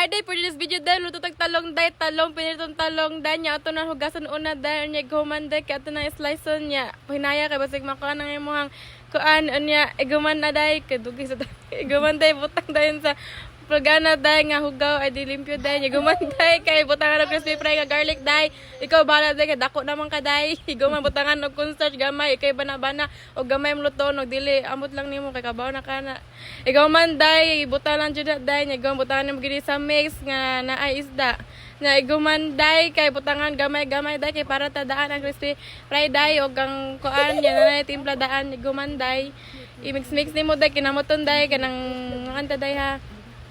Hi day, for this video day, luto tag talong day, talong, pinitong talong day niya. Ato na hugasan una day, niya guman day, kaya ato na slice niya. Hinaya kay basig makuha ng imong kuan, niya, iguman na day, kadugi sa day. Iguman day, butang day sa prograna day, nga hugaw, ay dilimpyo day, niya guman day, kay butangan ng crispy fry, nga garlic day. Ikaw bala day, kay dako naman ka day. Iguman butangan ng cornstarch, gamay, kay bana-bana, o gamay mluto, o dili, amot lang nimo, kay kabaw na ka na. Ikaw man day, buta lang dyan day, ikaw butangan nimo gini sa mix, nga naay isda. Na iguman day, kay butangan gamay-gamay day, kay para tadaan ang crispy fry day, o gang kuan, yan na timpla daan, iguman day. I-mix-mix nimo day, kinamoton day, kanang anta day ha.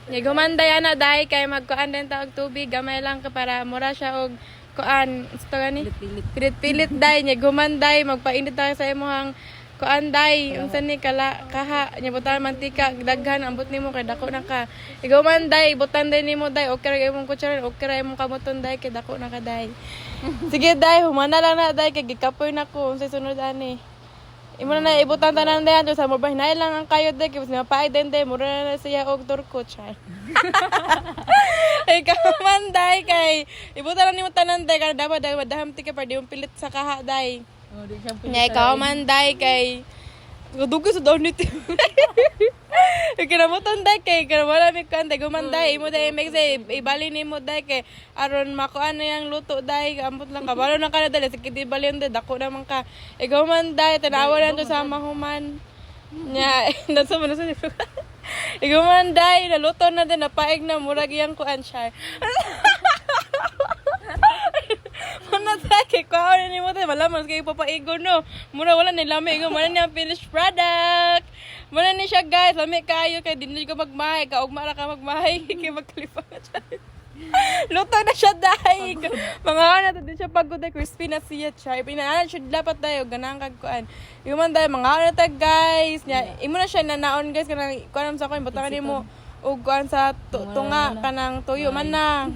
Gumanday ana day kay magkuan din ta og tubig gamay lang ka para mura siya og kuan ito gani pilit day nya gumanday magpainit tayo sa imong kuan day unsa ni kala kaha nya butan mantika daghan ambot nimo kay dako na ka gumanday butan day nimo day okay ra imong kutsara okay ra imong kamoton day kay dako na ka day sige day humana lang na day kay gikapoy na ko unsa sunod ani. Imo na ibutan tanan dayan sa mo ba hinay lang ang kayod de kay mas paay den de mura na siya og turko chay. Ikaw man day kay ibutan lang nimo tanan de kay dapat daham ti kay pa di pilit sa kaha day. Oh, di siya pilit. Nya ikaw man day kay dugo sa daw nito. Kinamutan day kay wala mi kan day gumanday imo day make say ibali nimo day kay aron makuan na yang luto day ambot lang kabalo na kana dali sakit ibali day dako naman ka ikaw man day tanawa lang to sa mahuman nya nasa man sa ikaw man day naluto na din napaig na murag yang kuan siya. Muna tayo, kaya kuha ni mo tayo, malaman kayo papaigo no. Muna wala ni lami, muna niya finished product. Muna ni siya guys, lami kayo, kaya din ko magmahay, kaugma na ka magmahay, kaya magkalipa ka siya. Luto na siya dahil. Mga ano, din siya pagod ay crispy na siya siya. Pinaanan siya dapat tayo, ganang kagkuan. Yung man tayo, mga ano tayo guys. Imo na siya nanaon guys, kanang kuan sa akin, butangan mo. Ug kuan sa tunga, kanang tuyo man na.